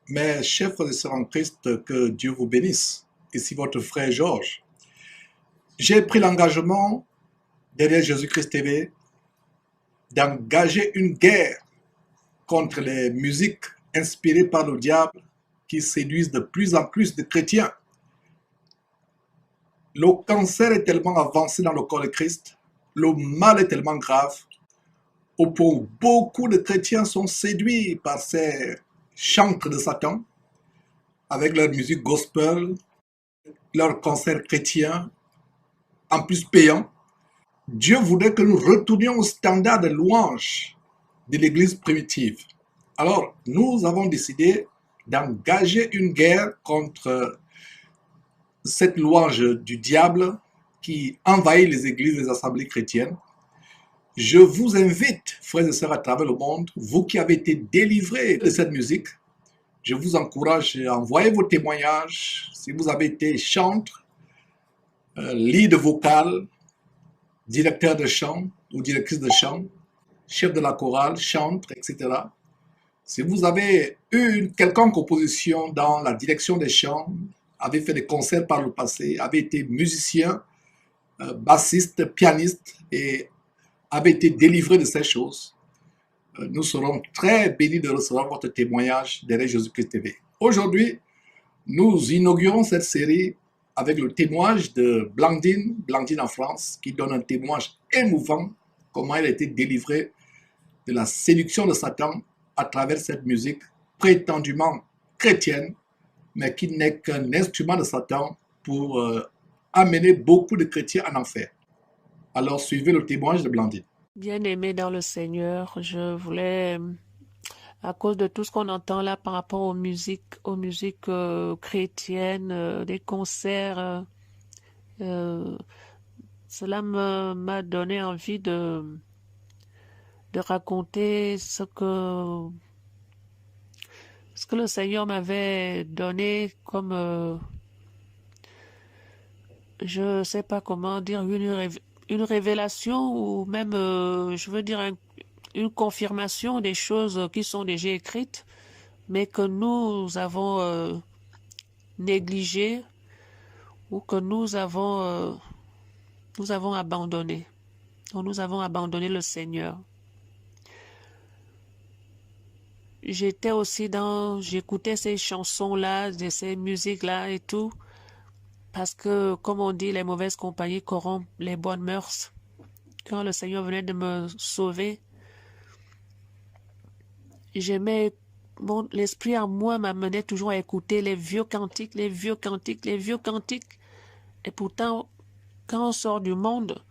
Mes chers frères et sœurs en Christ, que Dieu vous bénisse. Ici votre frère Georges. J'ai pris l'engagement derrière Jésus-Christ TV d'engager une guerre contre les musiques inspirées par le diable qui séduisent de plus en plus de chrétiens. Le cancer est tellement avancé dans le corps de Christ, le mal est tellement grave, au point où beaucoup de chrétiens sont séduits par ces chantres de Satan avec leur musique gospel, leur concert chrétien, en plus payant. Dieu voudrait que nous retournions au standard de louange de l'Église primitive. Alors, nous avons décidé d'engager une guerre contre cette louange du diable qui envahit les églises, les assemblées chrétiennes. Je vous invite, frères et sœurs à travers le monde, vous qui avez été délivrés de cette musique, je vous encourage à envoyer vos témoignages. Si vous avez été chantre, lead vocal, directeur de chant ou directrice de chant, chef de la chorale, chantre, etc. Si vous avez eu une quelconque opposition dans la direction des chants, avez fait des concerts par le passé, avez été musicien, bassiste, pianiste et avez été délivré de ces choses, nous serons très bénis de recevoir votre témoignage derrière Jésus-Christ TV. Aujourd'hui, nous inaugurons cette série avec le témoignage de Blandine, Blandine en France, qui donne un témoignage émouvant, comment elle a été délivrée de la séduction de Satan à travers cette musique prétendument chrétienne, mais qui n'est qu'un instrument de Satan pour amener beaucoup de chrétiens en enfer. Alors suivez le témoignage de Blandine. Bien-aimé dans le Seigneur, je voulais, à cause de tout ce qu'on entend là par rapport aux musiques chrétiennes, des concerts, euh, cela m'a donné envie de raconter ce que le Seigneur m'avait donné comme, je sais pas comment dire, une révélation ou même, je veux dire, une confirmation des choses qui sont déjà écrites, mais que nous avons négligées ou que nous avons abandonné. Nous avons abandonné le Seigneur. J'écoutais ces chansons-là, ces musiques-là et tout, parce que, comme on dit, les mauvaises compagnies corrompent les bonnes mœurs. Quand le Seigneur venait de me sauver, j'aimais, bon, l'esprit en moi m'amenait toujours à écouter les vieux cantiques, les vieux cantiques, les vieux cantiques. Et pourtant, quand on sort du monde,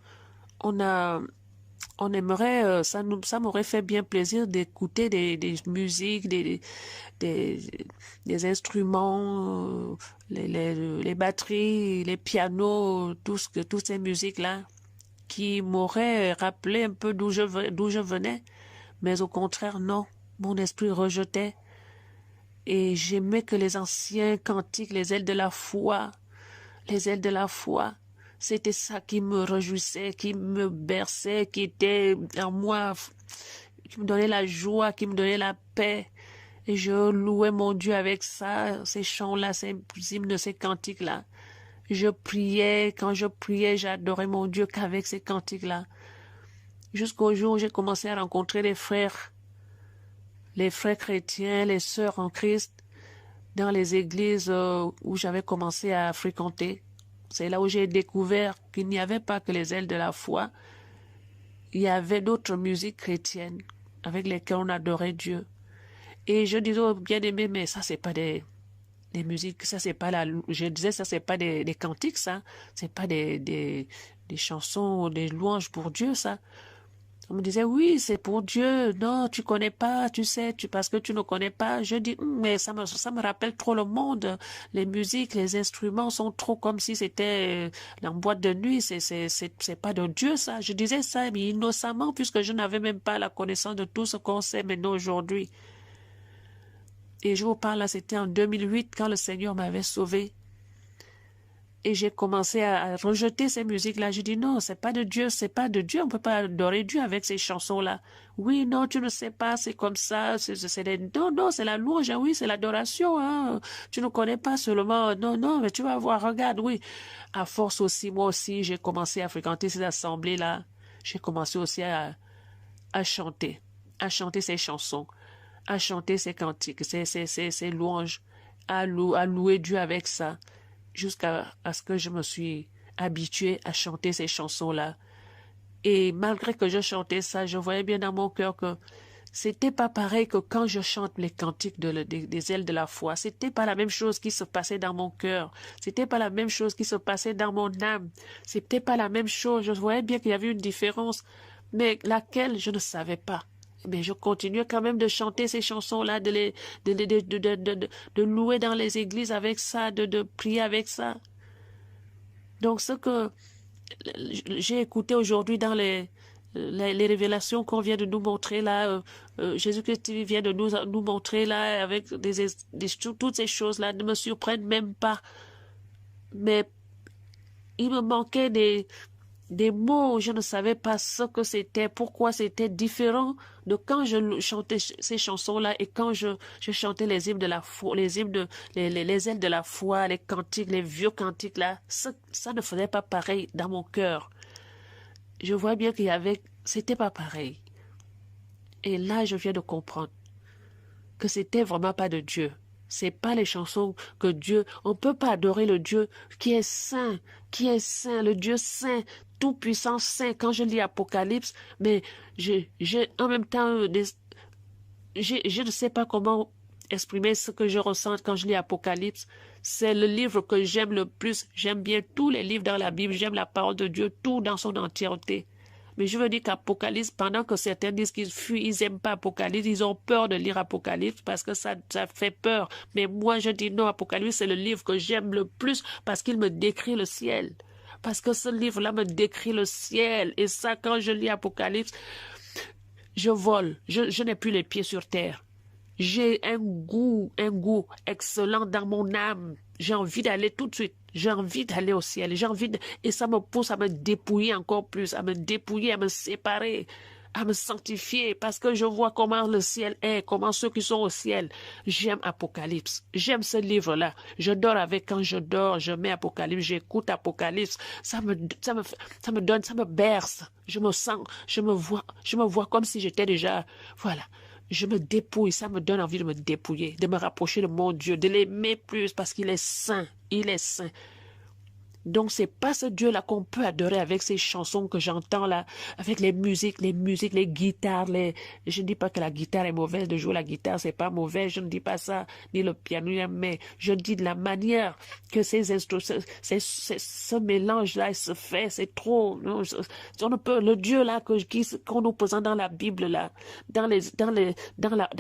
on a, on aimerait, ça m'aurait fait bien plaisir d'écouter des musiques, des, des instruments, les batteries, les pianos, toutes ces musiques-là, qui m'auraient rappelé un peu d'où je venais. Mais au contraire, non. Mon esprit rejetait. Et j'aimais que les anciens cantiques, les ailes de la foi, c'était ça qui me réjouissait, qui me berçait, qui était en moi, qui me donnait la joie, qui me donnait la paix. Et je louais mon Dieu avec ça, ces chants-là, ces hymnes, ces cantiques-là. Je priais, quand je priais, j'adorais mon Dieu qu'avec ces cantiques-là. Jusqu'au jour où j'ai commencé à rencontrer les frères chrétiens, les sœurs en Christ, dans les églises où j'avais commencé à fréquenter. C'est là où j'ai découvert qu'il n'y avait pas que les ailes de la foi, il y avait d'autres musiques chrétiennes avec lesquelles on adorait Dieu. Et je disais aux bien-aimés, mais ça, c'est pas des musiques, ça, c'est pas je disais, ça, c'est pas des cantiques, ça. C'est pas des chansons, des louanges pour Dieu, ça. On me disait, oui, c'est pour Dieu. Non, tu connais pas, tu sais, parce que tu ne connais pas. Je dis, mais ça me rappelle trop le monde. Les musiques, les instruments sont trop comme si c'était en boîte de nuit. C'est pas de Dieu, ça. Je disais ça, mais innocemment, puisque je n'avais même pas la connaissance de tout ce qu'on sait maintenant aujourd'hui. Et je vous parle là, c'était en 2008 quand le Seigneur m'avait sauvé. Et j'ai commencé à rejeter ces musiques-là. J'ai dit non, c'est pas de Dieu, c'est pas de Dieu. On peut pas adorer Dieu avec ces chansons-là. Oui, non, tu ne sais pas, c'est comme ça. Non, non, c'est la louange, hein, oui, c'est l'adoration. Hein. Tu ne connais pas seulement. Non, non, mais tu vas voir, regarde, oui. À force aussi, moi aussi, j'ai commencé à fréquenter ces assemblées-là. J'ai commencé aussi à chanter ces chansons, à chanter ces cantiques, ces louanges, à louer Dieu avec ça, jusqu'à ce que je me suis habituée à chanter ces chansons-là. Et malgré que je chantais ça, je voyais bien dans mon cœur que c'était pas pareil que quand je chante les cantiques des ailes de la foi. C'était pas la même chose qui se passait dans mon cœur. C'était pas la même chose qui se passait dans mon âme. C'était pas la même chose. Je voyais bien qu'il y avait une différence, mais laquelle je ne savais pas. Mais je continuais quand même de chanter ces chansons-là, de louer dans les églises avec ça, de prier avec ça. Donc, ce que j'ai écouté aujourd'hui dans les révélations qu'on vient de nous montrer là, Jésus-Christ vient de nous montrer là, avec toutes ces choses-là ne me surprennent même pas. Mais il me manquait des mots, je ne savais pas ce que c'était, pourquoi c'était différent de quand je chantais ces chansons-là et quand je chantais les hymnes de la foi, les hymnes les ailes de la foi, les cantiques, les vieux cantiques là, ça ne faisait pas pareil dans mon cœur. Je vois bien c'était pas pareil. Et là, je viens de comprendre que c'était vraiment pas de Dieu. C'est pas les chansons que Dieu, on peut pas adorer le Dieu qui est saint, le Dieu saint, tout puissant saint. Quand je lis Apocalypse, mais j'ai en même temps, je ne sais pas comment exprimer ce que je ressens quand je lis Apocalypse. C'est le livre que j'aime le plus. J'aime bien tous les livres dans la Bible. J'aime la parole de Dieu, tout dans son entièreté. Mais je veux dire qu'Apocalypse, pendant que certains disent ils aiment pas Apocalypse, ils ont peur de lire Apocalypse parce que ça fait peur. Mais moi, je dis non, Apocalypse, c'est le livre que j'aime le plus parce qu'il me décrit le ciel. Parce que ce livre-là me décrit le ciel. Et ça, quand je lis Apocalypse, je vole. Je n'ai plus les pieds sur terre. J'ai un goût excellent dans mon âme. J'ai envie d'aller tout de suite. J'ai envie d'aller au ciel. Et ça me pousse à me dépouiller encore plus, à me dépouiller, à me séparer, à me sanctifier, parce que je vois comment le ciel est, comment ceux qui sont au ciel. J'aime Apocalypse. J'aime ce livre-là. Je dors avec, quand je dors, je mets Apocalypse, j'écoute Apocalypse. Ça me donne, ça me berce. Je me vois comme si j'étais déjà, voilà. Je me dépouille, ça me donne envie de me dépouiller, de me rapprocher de mon Dieu, de l'aimer plus parce qu'il est saint, il est saint. Donc c'est pas ce Dieu-là qu'on peut adorer avec ces chansons que j'entends là, avec les musiques, les guitares, je ne dis pas que la guitare est mauvaise, de jouer la guitare c'est pas mauvais, je ne dis pas ça, ni le piano, mais je dis de la manière que ces instruments, ce mélange-là se fait, c'est trop, non, on ne peut, le Dieu là qu'on nous présente dans la Bible là, dans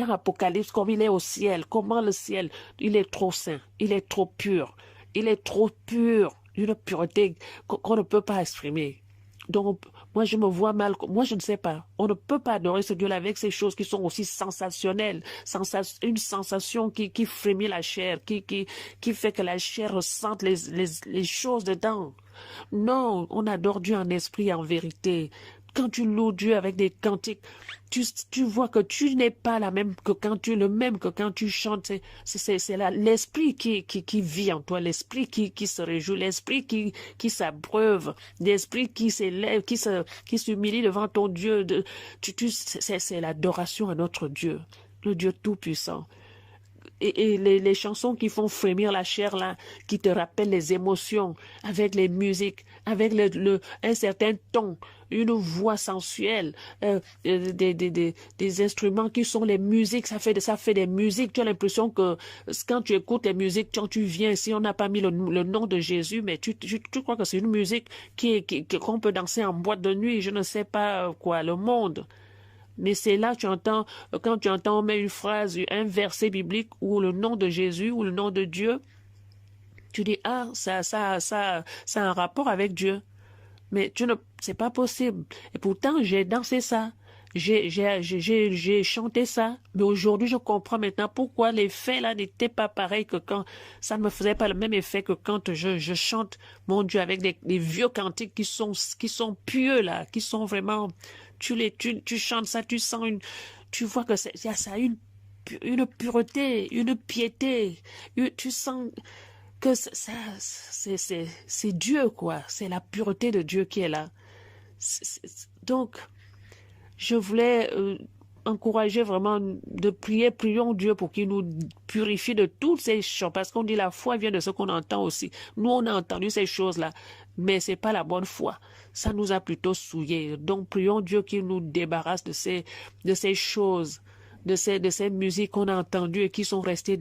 l'Apocalypse, comme il est au ciel, comment le ciel, il est trop saint, il est trop pur, une pureté qu'on ne peut pas exprimer. Donc, moi, je me vois mal. Moi, je ne sais pas. On ne peut pas adorer ce Dieu-là avec ces choses qui sont aussi sensationnelles. Une sensation qui frémit la chair, qui fait que la chair ressente les choses dedans. Non, on adore Dieu en esprit et en vérité. Quand tu loues Dieu avec des cantiques, tu vois que tu n'es pas le même que quand tu chantes. C'est l'esprit qui vit en toi, l'esprit qui se réjouit, l'esprit qui s'abreuve, l'esprit qui s'élève, qui s'humilie devant ton Dieu. C'est l'adoration à notre Dieu, le Dieu tout-puissant. Et les chansons qui font frémir la chair là, qui te rappellent les émotions, avec les musiques, avec un certain ton, une voix sensuelle, des instruments qui sont les musiques, ça fait des musiques. Tu as l'impression que quand tu écoutes les musiques, quand tu viens, si on n'a pas mis le nom de Jésus, mais tu crois que c'est une musique qu'on peut danser en boîte de nuit, je ne sais pas quoi, le monde. Mais c'est là quand tu entends, on met une phrase, un verset biblique ou le nom de Jésus ou le nom de Dieu, tu dis, ah, ça a un rapport avec Dieu. Mais c'est pas possible. Et pourtant, j'ai dansé ça. J'ai chanté ça, mais aujourd'hui, je comprends maintenant pourquoi les faits là n'étaient pas pareils que quand ça ne me faisait pas le même effet que quand je chante, mon Dieu, avec des vieux cantiques qui sont pieux là, qui sont vraiment, tu chantes ça, tu vois que ça a une pureté, une piété, tu sens que c'est Dieu quoi, c'est la pureté de Dieu qui est là. Donc, je voulais encourager vraiment de prions Dieu pour qu'il nous purifie de toutes ces choses, parce qu'on dit la foi vient de ce qu'on entend aussi. Nous, on a entendu ces choses-là, mais c'est pas la bonne foi. Ça nous a plutôt souillés. Donc, prions Dieu qu'il nous débarrasse de ces choses, de ces musiques qu'on a entendues et qui sont restées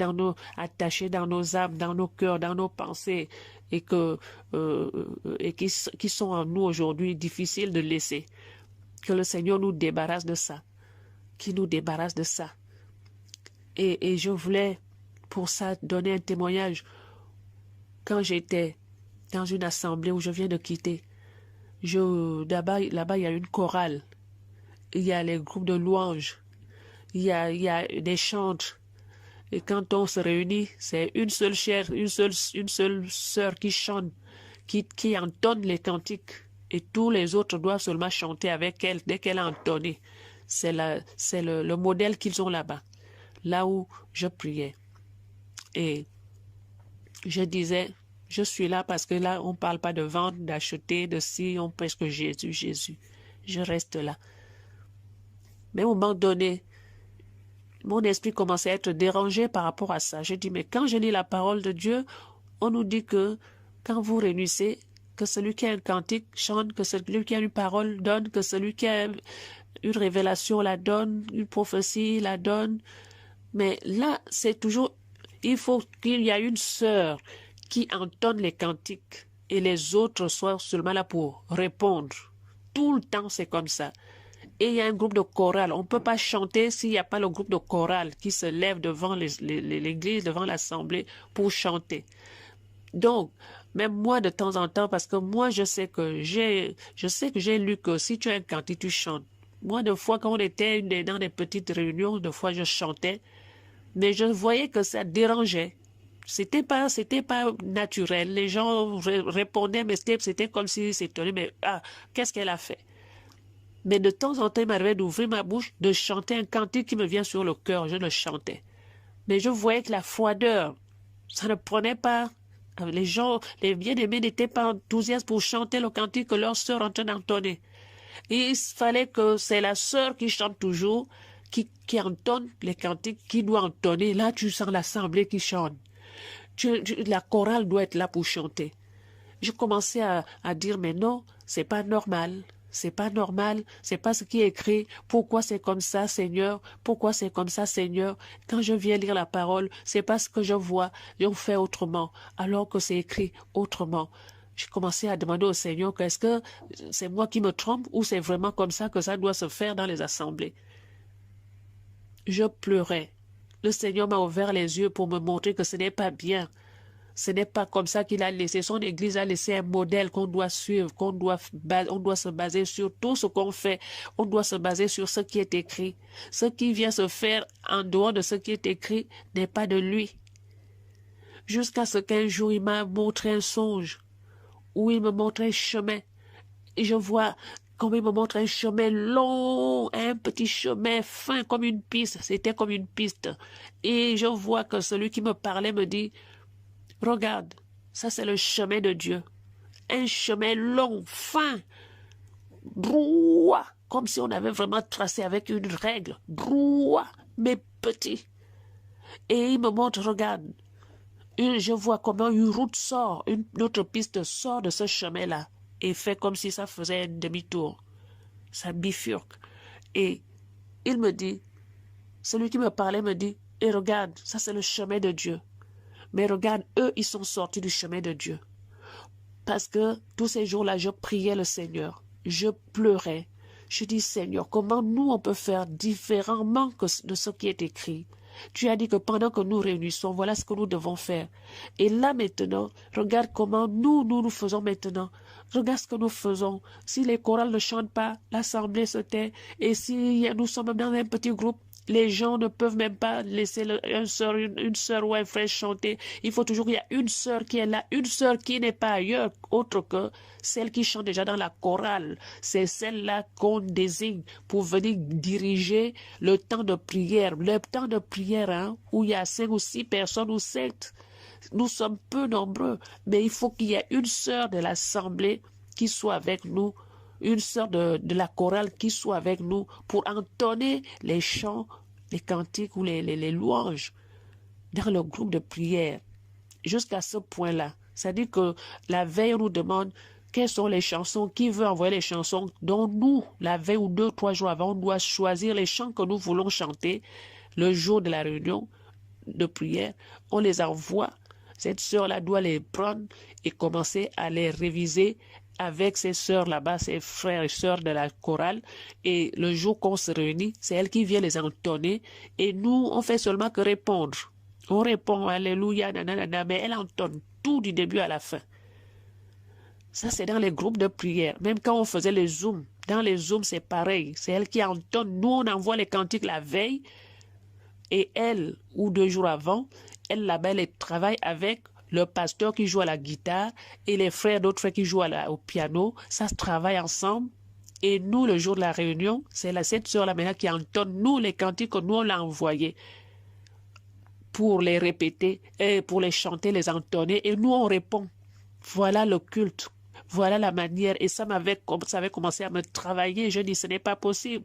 attachées dans nos âmes, dans nos cœurs, dans nos pensées, et qui sont en nous aujourd'hui difficiles de laisser. Que le Seigneur nous débarrasse de ça, qu'il nous débarrasse de ça. Et je voulais pour ça donner un témoignage. Quand j'étais dans une assemblée où je viens de quitter, là-bas il y a une chorale, il y a les groupes de louanges, il y a des chantes. Et quand on se réunit, c'est une seule chair, une seule sœur qui chante, qui entonne les cantiques. Et tous les autres doivent seulement chanter avec elle dès qu'elle a entonné. C'est le modèle qu'ils ont là-bas, là où je priais. Et je disais, je suis là parce que là, on ne parle pas de vendre, d'acheter, de si, on prêche que Jésus, Jésus. Je reste là. Mais à un moment donné, mon esprit commençait à être dérangé par rapport à ça. Je dis, mais quand je lis la parole de Dieu, on nous dit que quand vous réunissez, que celui qui a un cantique chante, que celui qui a une parole donne, que celui qui a une révélation la donne, une prophétie la donne. Mais là, c'est toujours, il faut qu'il y ait une sœur qui entonne les cantiques et les autres soient seulement là pour répondre. Tout le temps, c'est comme ça. Et il y a un groupe de chorale. On ne peut pas chanter s'il n'y a pas le groupe de chorale qui se lève devant l'église, devant l'assemblée pour chanter. Donc, même moi de temps en temps, parce que moi je sais que j'ai lu que si tu as un cantique, tu chantes. Moi, des fois, quand on était dans des petites réunions, des fois je chantais, mais je voyais que ça dérangeait. C'était pas naturel. Les gens répondaient, mais c'était comme si c'était, mais qu'est-ce qu'elle a fait? Mais de temps en temps, il m'arrivait d'ouvrir ma bouche, de chanter un cantique qui me vient sur le cœur. Je le chantais. Mais je voyais que la froideur, ça ne prenait pas. Les gens, les bien-aimés n'étaient pas enthousiastes pour chanter le cantique que leur sœur en train d'entonner. Et il fallait que c'est la sœur qui chante toujours, qui entonne les cantiques, qui doit entonner. Là, tu sens l'assemblée qui chante. La chorale doit être là pour chanter. Je commençais à dire, mais non, c'est pas normal. C'est pas normal, c'est pas ce qui est écrit. Pourquoi c'est comme ça, Seigneur? Pourquoi c'est comme ça, Seigneur? Quand je viens lire la parole, c'est pas ce que je vois, on fait autrement, alors que c'est écrit autrement. J'ai commencé à demander au Seigneur est-ce que c'est moi qui me trompe ou c'est vraiment comme ça que ça doit se faire dans les assemblées. Je pleurais. Le Seigneur m'a ouvert les yeux pour me montrer que ce n'est pas bien. Ce n'est pas comme ça qu'il a laissé. Son Église a laissé un modèle qu'on doit suivre, on doit se baser sur tout ce qu'on fait. On doit se baser sur ce qui est écrit. Ce qui vient se faire en dehors de ce qui est écrit n'est pas de lui. Jusqu'à ce qu'un jour, il m'a montré un songe où il me montrait un chemin. Et je vois comme il me montre un chemin long, un petit chemin fin comme une piste. C'était comme une piste. Et je vois que celui qui me parlait me dit, regarde, ça c'est le chemin de Dieu. Un chemin long, fin, droit, comme si on avait vraiment tracé avec une règle, droit, mais petit. Et il me montre, regarde, je vois comment une route sort, une autre piste sort de ce chemin-là et fait comme si ça faisait un demi-tour. Ça bifurque. Et il me dit, celui qui me parlait me dit, et regarde, ça c'est le chemin de Dieu. Mais regarde, eux, ils sont sortis du chemin de Dieu. Parce que tous ces jours-là, je priais le Seigneur. Je pleurais. Je dis, Seigneur, comment nous, on peut faire différemment de ce qui est écrit? Tu as dit que pendant que nous réunissons, voilà ce que nous devons faire. Et là maintenant, regarde comment nous faisons maintenant. Regarde ce que nous faisons. Si les chorales ne chantent pas, l'assemblée se tait. Et si nous sommes même dans un petit groupe, les gens ne peuvent même pas laisser une sœur ou un frère chanter. Il faut toujours qu'il y ait une sœur qui est là, une sœur qui n'est pas ailleurs, autre que celle qui chante déjà dans la chorale. C'est celle-là qu'on désigne pour venir diriger le temps de prière. Le temps de prière, hein, où il y a 5 ou 6 personnes ou 7. Nous sommes peu nombreux, mais il faut qu'il y ait une sœur de l'assemblée qui soit avec nous, une sœur de la chorale qui soit avec nous pour entonner les chants, les cantiques ou les louanges dans le groupe de prière. Jusqu'à ce point-là. C'est-à-dire que la veille, on nous demande quelles sont les chansons, qui veut envoyer les chansons dont nous, la veille ou 2 ou 3 jours avant, on doit choisir les chants que nous voulons chanter le jour de la réunion de prière. On les envoie. Cette sœur-là doit les prendre et commencer à les réviser avec ses sœurs là-bas, ses frères et sœurs de la chorale. Et le jour qu'on se réunit, c'est elle qui vient les entonner. Et nous, on fait seulement que répondre. On répond Alléluia, nanana, mais elle entonne tout du début à la fin. Ça, c'est dans les groupes de prière. Même quand on faisait les zooms, dans les zooms, c'est pareil. C'est elle qui entonne. Nous, on envoie les cantiques la veille. Et elle, ou 2 jours avant, elle là-bas, elle travaille avec le pasteur qui joue à la guitare et les frères, d'autres frères qui jouent au piano. Ça se travaille ensemble. Et nous, le jour de la réunion, c'est cette sœur-là maintenant qui entonne nous les cantiques que nous, on l'a envoyés pour les répéter, et pour les chanter, les entonner. Et nous, on répond. Voilà le culte. Voilà la manière. Et ça avait commencé à me travailler. Je dis, ce n'est pas possible.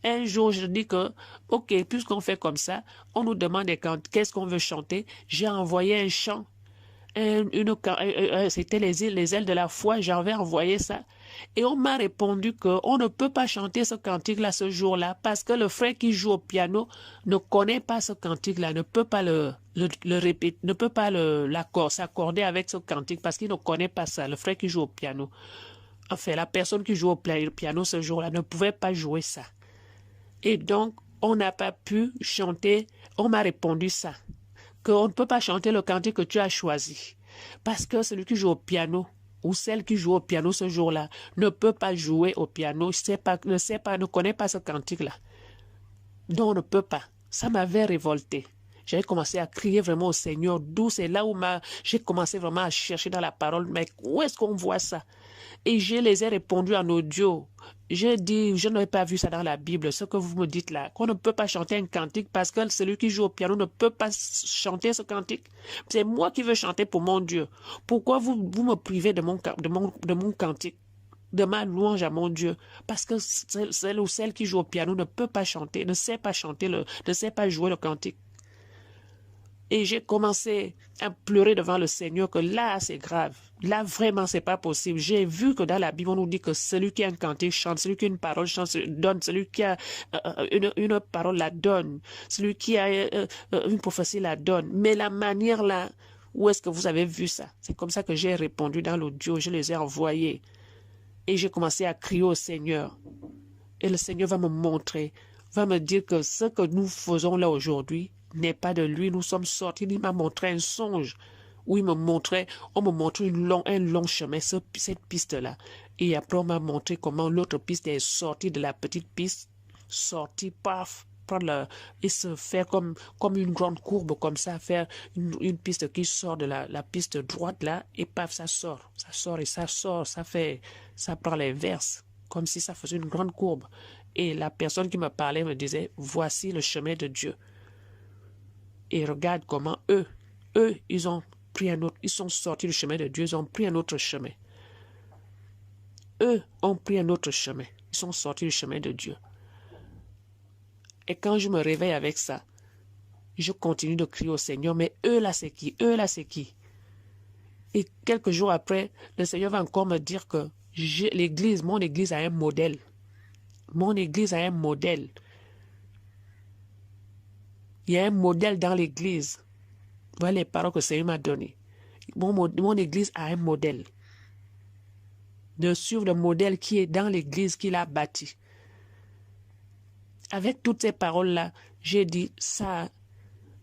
Un jour, je dis que, ok, puisqu'on fait comme ça, on nous demande qu'est-ce qu'on veut chanter. J'ai envoyé un chant. C'était les ailes de la foi, j'avais envoyé ça. Et on m'a répondu qu'on ne peut pas chanter ce cantique-là ce jour-là parce que le frère qui joue au piano ne connaît pas ce cantique-là, ne peut pas le répéter, ne peut pas s'accorder avec ce cantique parce qu'il ne connaît pas ça, le frère qui joue au piano. Enfin, la personne qui joue au piano ce jour-là ne pouvait pas jouer ça. Et donc, on n'a pas pu chanter, on m'a répondu ça, qu'on ne peut pas chanter le cantique que tu as choisi. Parce que celui qui joue au piano, ou celle qui joue au piano ce jour-là, ne peut pas jouer au piano, ne connaît pas ce cantique-là. Donc, on ne peut pas. Ça m'avait révolté. J'avais commencé à crier vraiment au Seigneur, d'où c'est là où j'ai commencé vraiment à chercher dans la parole, mais où est-ce qu'on voit ça? Et je les ai répondu en audio. J'ai dit, je n'avais pas vu ça dans la Bible, ce que vous me dites là, qu'on ne peut pas chanter un cantique parce que celui qui joue au piano ne peut pas chanter ce cantique. C'est moi qui veux chanter pour mon Dieu. Pourquoi vous me privez de mon cantique, de ma louange à mon Dieu? Parce que celle ou celle qui joue au piano ne peut pas chanter, ne sait pas chanter, ne sait pas jouer le cantique. Et j'ai commencé à pleurer devant le Seigneur que là, c'est grave. Là, vraiment, c'est pas possible. J'ai vu que dans la Bible, on nous dit que celui qui a un cantique chante, celui qui a une parole chante, donne, celui qui a une parole la donne, celui qui a une prophétie la donne. Mais la manière là, où est-ce que vous avez vu ça? C'est comme ça que j'ai répondu dans l'audio, je les ai envoyés. Et j'ai commencé à crier au Seigneur. Et le Seigneur va me montrer, va me dire que ce que nous faisons là aujourd'hui n'est pas de lui. Nous sommes sortis, il m'a montré un songe où on me montrait un long chemin, cette piste-là. Et après, on m'a montré comment l'autre piste est sortie de la petite piste, sortie, paf, et se faire comme une grande courbe, comme ça, faire une piste qui sort de la piste droite là, et paf, ça sort et ça sort, ça prend l'inverse, comme si ça faisait une grande courbe. Et la personne qui me parlait me disait, voici le chemin de Dieu. Et regarde comment eux, ils sont sortis du chemin de Dieu, ils ont pris un autre chemin. Eux ont pris un autre chemin. Ils sont sortis du chemin de Dieu. Et quand je me réveille avec ça, je continue de crier au Seigneur, mais eux là c'est qui? Eux là c'est qui? Et quelques jours après, le Seigneur va encore me dire que mon église a un modèle. Mon église a un modèle. Il y a un modèle dans l'église. Voilà les paroles que le Seigneur m'a données. Mon église a un modèle. De suivre le modèle qui est dans l'église qu'il a bâti. Avec toutes ces paroles-là, j'ai dit, ça,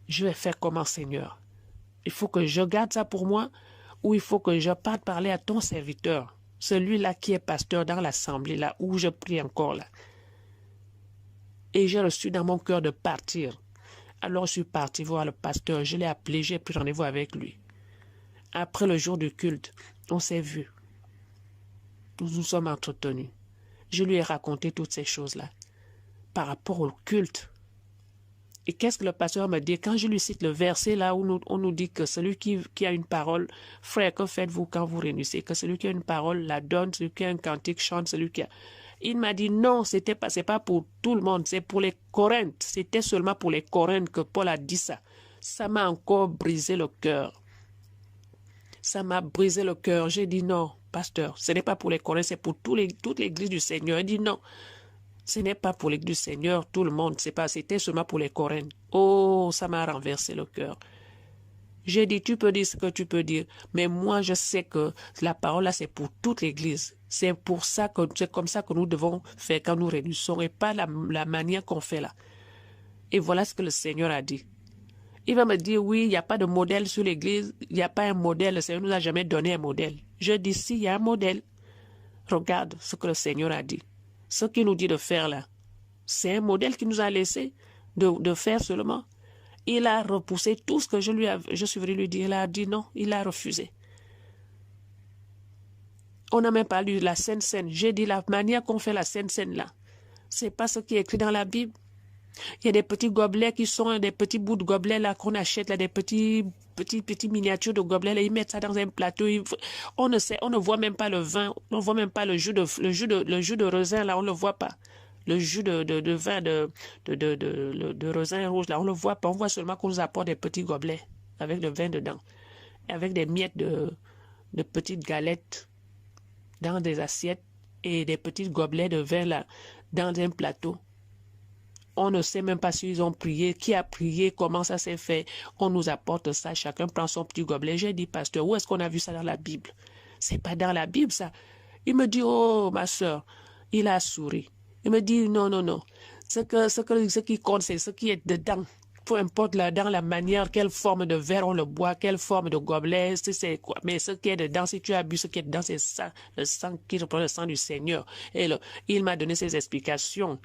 je vais faire comment, Seigneur? Il faut que je garde ça pour moi ou il faut que je parte parler à ton serviteur, celui-là qui est pasteur dans l'assemblée, là où je prie encore, là. Et j'ai reçu dans mon cœur de partir. Alors je suis parti voir le pasteur, je l'ai appelé, j'ai pris rendez-vous avec lui. Après le jour du culte, on s'est vus. Nous nous sommes entretenus. Je lui ai raconté toutes ces choses-là par rapport au culte. Et qu'est-ce que le pasteur me dit? Quand je lui cite le verset là où on nous dit que celui qui a une parole, frère, que faites-vous quand vous réunissez? Que celui qui a une parole la donne, celui qui a un cantique chante, celui qui a... Il m'a dit non, c'est pas pour tout le monde, c'est pour les Corinthes. C'était seulement pour les Corinthes que Paul a dit ça. Ça m'a encore brisé le cœur. Ça m'a brisé le cœur. J'ai dit non, pasteur, ce n'est pas pour les Corinthes, c'est pour toute l'église du Seigneur. Il dit non. Ce n'est pas pour l'église du Seigneur, tout le monde, c'était seulement pour les Corinthes. Oh, ça m'a renversé le cœur. J'ai dit, tu peux dire ce que tu peux dire, mais moi je sais que la parole là c'est pour toute l'église. C'est pour ça que c'est comme ça que nous devons faire quand nous réunissons et pas la manière qu'on fait là. Et voilà ce que le Seigneur a dit. Il va me dire, oui, il n'y a pas de modèle sur l'église, il n'y a pas un modèle, le Seigneur nous a jamais donné un modèle. Je dis, si, il y a un modèle. Regarde ce que le Seigneur a dit. Ce qu'il nous dit de faire là, c'est un modèle qu'il nous a laissé de faire seulement. Il a repoussé tout ce que je suis venu lui dire. Il a dit non, il a refusé. On n'a même pas lu la Sainte Seine. J'ai dit la manière qu'on fait la Sainte Seine là, c'est pas ce qui est écrit dans la Bible. Il y a des petits gobelets qui sont des petits bouts de gobelets là qu'on achète là, des petits miniatures de gobelets là, ils mettent ça dans un plateau. On ne voit même pas le vin, on ne voit même pas le jus de raisin là, on ne le voit pas. Le jus de vin de raisin rouge là, on ne le voit pas. On voit seulement qu'on nous apporte des petits gobelets avec le vin dedans, avec des miettes de petites galettes dans des assiettes et des petits gobelets de vin là dans un plateau. On ne sait même pas s'ils ont prié, qui a prié, comment ça s'est fait. On nous apporte ça, chacun prend son petit gobelet. J'ai dit, pasteur, où est-ce qu'on a vu ça dans la Bible? C'est pas dans la Bible, ça. Il me dit, oh, ma soeur, il a souri. Il me dit, non, non, non. Ce qui compte, c'est ce qui est dedans. Peu importe là, dans la manière, quelle forme de verre on le boit, quelle forme de gobelet, c'est quoi. Mais ce qui est dedans, si tu as bu ce qui est dedans, c'est ça, le sang qui reprend le sang du Seigneur. Et il m'a donné ses explications.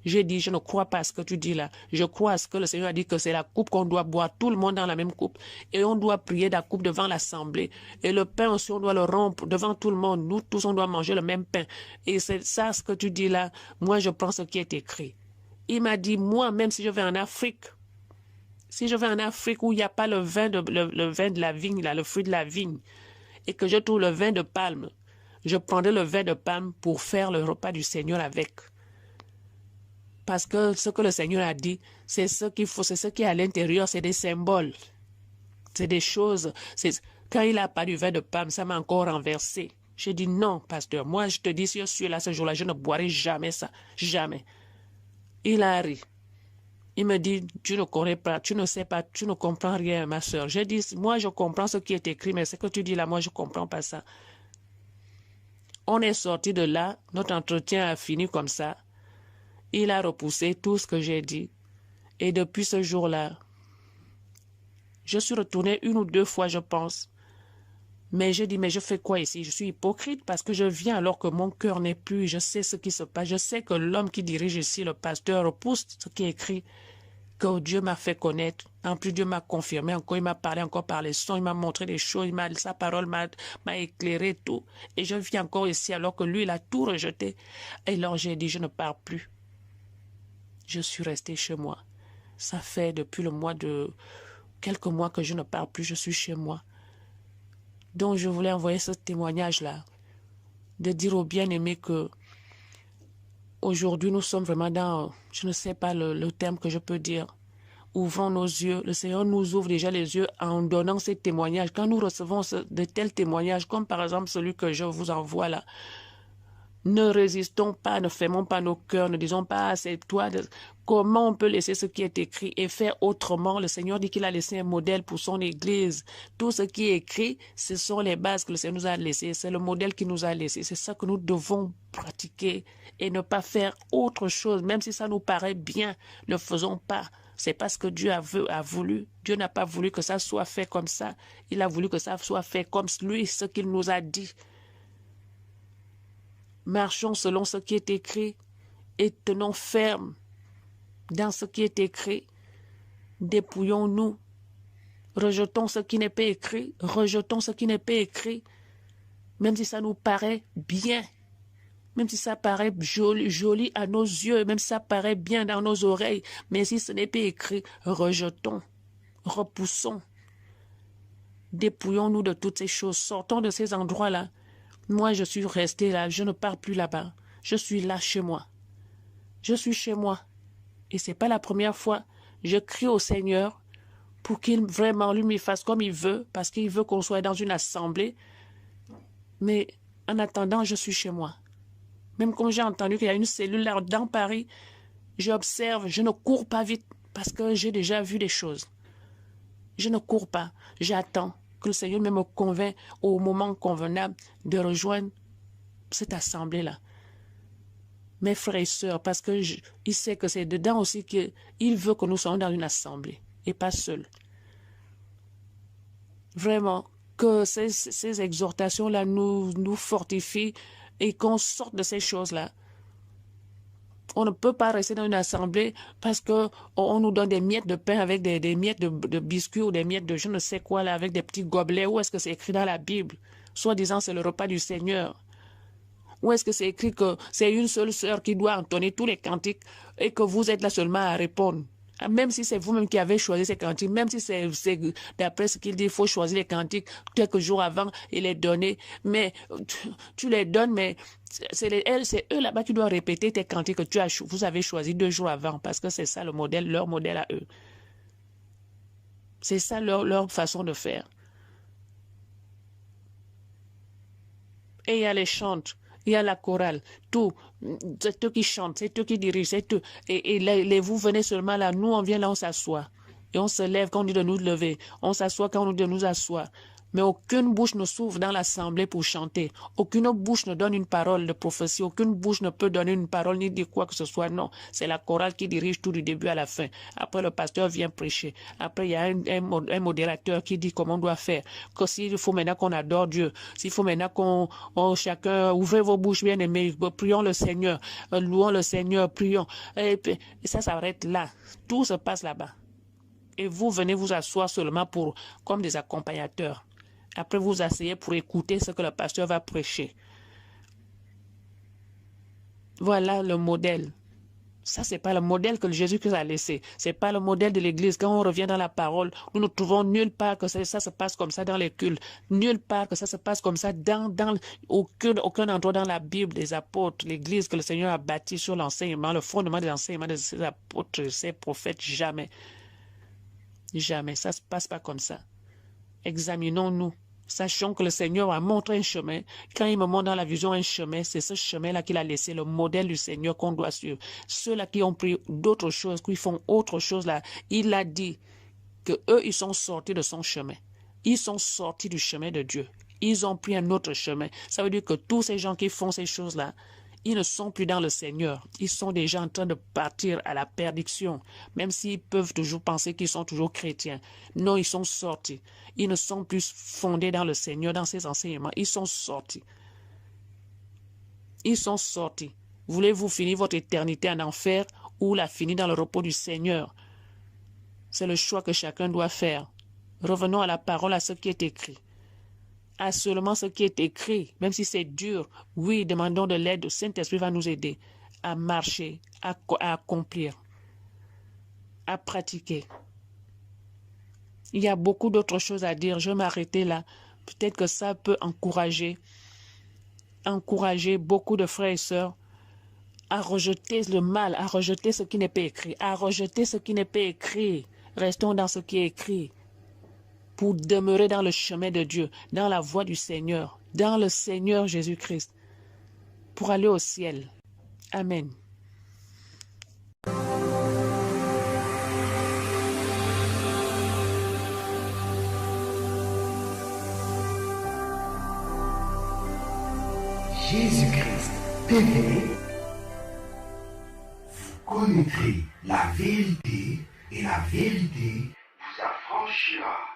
J'ai dit, je ne crois pas à ce que tu dis là. Je crois à ce que le Seigneur a dit que c'est la coupe qu'on doit boire, tout le monde dans la même coupe. Et on doit prier la coupe devant l'assemblée. Et le pain aussi, on doit le rompre devant tout le monde. Nous tous, on doit manger le même pain. Et c'est ça ce que tu dis là. Moi, je prends ce qui est écrit. Il m'a dit, moi, même si je vais en Afrique, où il n'y a pas le vin de la vigne, là, le fruit de la vigne, et que je trouve le vin de palme, je prendrai le vin de palme pour faire le repas du Seigneur avec. Parce que ce que le Seigneur a dit, c'est ce qu'il faut, c'est ce qui est à l'intérieur, c'est des symboles. C'est des choses. Quand il a pas du vin de palme, ça m'a encore renversé. J'ai dit non, pasteur. Moi, je te dis, si je suis là ce jour-là, je ne boirai jamais ça. Jamais. Il a ri. Il me dit, tu ne connais pas, tu ne sais pas, tu ne comprends rien, ma soeur. J'ai dit, moi, je comprends ce qui est écrit, mais ce que tu dis là, moi, je ne comprends pas ça. On est sorti de là, notre entretien a fini comme ça. Il a repoussé tout ce que j'ai dit. Et depuis ce jour-là, je suis retournée 1 ou 2 fois, je pense. Mais j'ai dit, mais je fais quoi ici? Je suis hypocrite parce que je viens alors que mon cœur n'est plus. Je sais ce qui se passe. Je sais que l'homme qui dirige ici, le pasteur, repousse ce qui est écrit, que Dieu m'a fait connaître. En plus, Dieu m'a confirmé encore. Il m'a parlé encore par les sons. Il m'a montré des choses. Sa parole m'a éclairé tout. Et je viens encore ici alors que lui, il a tout rejeté. Et alors j'ai dit, je ne pars plus. Je suis restée chez moi. Ça fait depuis quelques mois que je ne pars plus, je suis chez moi. Donc je voulais envoyer ce témoignage-là, de dire aux bien-aimés que aujourd'hui nous sommes vraiment dans, je ne sais pas le terme que je peux dire, ouvrons nos yeux. Le Seigneur nous ouvre déjà les yeux en donnant ces témoignages. Quand nous recevons de tels témoignages, comme par exemple celui que je vous envoie là, Ne résistons pas, ne fermons pas nos cœurs, ne disons pas, c'est toi. Comment on peut laisser ce qui est écrit et faire autrement? Le Seigneur dit qu'il a laissé un modèle pour son Église. Tout ce qui est écrit, ce sont les bases que le Seigneur nous a laissées. C'est le modèle qu'il nous a laissé. C'est ça que nous devons pratiquer et ne pas faire autre chose. Même si ça nous paraît bien, ne faisons pas. C'est parce que Dieu a voulu. Dieu n'a pas voulu que ça soit fait comme ça. Il a voulu que ça soit fait comme lui, ce qu'il nous a dit. Marchons selon ce qui est écrit et tenons ferme dans ce qui est écrit. Dépouillons-nous. Rejetons ce qui n'est pas écrit. Rejetons ce qui n'est pas écrit. Même si ça nous paraît bien. Même si ça paraît joli à nos yeux. Même si ça paraît bien dans nos oreilles. Mais si ce n'est pas écrit, rejetons. Repoussons. Dépouillons-nous de toutes ces choses. Sortons de ces endroits-là. Moi, je suis resté là, je ne pars plus là-bas. Je suis là chez moi. Je suis chez moi. Et ce n'est pas la première fois. Je crie au Seigneur pour qu'il vraiment, lui, me fasse comme il veut, parce qu'il veut qu'on soit dans une assemblée. Mais en attendant, je suis chez moi. Même quand j'ai entendu qu'il y a une cellule là dans Paris, j'observe, je ne cours pas vite, parce que j'ai déjà vu des choses. Je ne cours pas, j'attends que le Seigneur me convainc au moment convenable de rejoindre cette assemblée-là. Mes frères et sœurs, parce que il sait que c'est dedans aussi qu'il veut que nous soyons dans une assemblée et pas seuls. Vraiment, que ces exhortations-là nous fortifient et qu'on sorte de ces choses-là. On ne peut pas rester dans une assemblée parce qu'on nous donne des miettes de pain avec des miettes de biscuits ou des miettes de je ne sais quoi là avec des petits gobelets. Où est-ce que c'est écrit dans la Bible? Soit disant c'est le repas du Seigneur. Où est-ce que c'est écrit que c'est une seule sœur qui doit entonner tous les cantiques et que vous êtes là seulement à répondre? Même si c'est vous-même qui avez choisi ces cantiques, même si c'est d'après ce qu'il dit, il faut choisir les cantiques quelques jours avant et les donner. Mais tu les donnes, mais c'est eux là-bas qui doivent répéter tes cantiques que vous avez choisi 2 jours avant, parce que c'est ça le modèle, leur modèle à eux. C'est ça leur façon de faire. Et il y a les chantes. Il y a la chorale, tout, c'est eux qui chantent, c'est eux qui dirigent, c'est eux. Et vous venez seulement là, nous on vient là, on s'assoit. Et on se lève quand on dit de nous lever, on s'assoit quand on nous dit de nous asseoir. Mais aucune bouche ne s'ouvre dans l'assemblée pour chanter. Aucune bouche ne donne une parole de prophétie. Aucune bouche ne peut donner une parole ni dire quoi que ce soit. Non, c'est la chorale qui dirige tout du début à la fin. Après, le pasteur vient prêcher. Après, il y a un modérateur qui dit comment on doit faire. Que s'il faut maintenant qu'on adore Dieu, s'il faut maintenant qu'on chacun ouvrez vos bouches bien aimées, prions le Seigneur, louons le Seigneur, prions. Et ça s'arrête là. Tout se passe là-bas. Et vous venez vous asseoir seulement comme des accompagnateurs. Après, vous asseyez pour écouter ce que le pasteur va prêcher. Voilà le modèle. Ça, c'est pas le modèle que Jésus-Christ a laissé. C'est pas le modèle de l'Église. Quand on revient dans la parole, nous ne trouvons nulle part que ça se passe comme ça dans les cultes. Nulle part que ça se passe comme ça dans aucun endroit dans la Bible des apôtres, l'Église que le Seigneur a bâtie sur l'enseignement, le fondement des enseignements de ses apôtres, de ses prophètes. Jamais. Jamais. Ça se passe pas comme ça. Examinons-nous. Sachons que le Seigneur a montré un chemin. Quand il me montre dans la vision un chemin, c'est ce chemin-là qu'il a laissé, le modèle du Seigneur qu'on doit suivre. Ceux-là qui ont pris d'autres choses, qui font autre chose là, il a dit que eux, ils sont sortis de son chemin. Ils sont sortis du chemin de Dieu. Ils ont pris un autre chemin. Ça veut dire que tous ces gens qui font ces choses-là, ils ne sont plus dans le Seigneur. Ils sont déjà en train de partir à la perdition, même s'ils peuvent toujours penser qu'ils sont toujours chrétiens. Non, ils sont sortis. Ils ne sont plus fondés dans le Seigneur, dans ses enseignements. Ils sont sortis. Ils sont sortis. Voulez-vous finir votre éternité en enfer ou la finir dans le repos du Seigneur? C'est le choix que chacun doit faire. Revenons à la parole, à ce qui est écrit. À seulement ce qui est écrit, même si c'est dur, oui, demandons de l'aide, le Saint-Esprit va nous aider à marcher, à accomplir, à pratiquer. Il y a beaucoup d'autres choses à dire, je vais m'arrêter là. Peut-être que ça peut encourager beaucoup de frères et sœurs à rejeter le mal, à rejeter ce qui n'est pas écrit, à rejeter ce qui n'est pas écrit. Restons dans ce qui est écrit. Pour demeurer dans le chemin de Dieu, dans la voie du Seigneur, dans le Seigneur Jésus-Christ. pour aller au ciel. Amen. Jésus-Christ TV, vous connaîtrez la vérité et la vérité vous affranchira.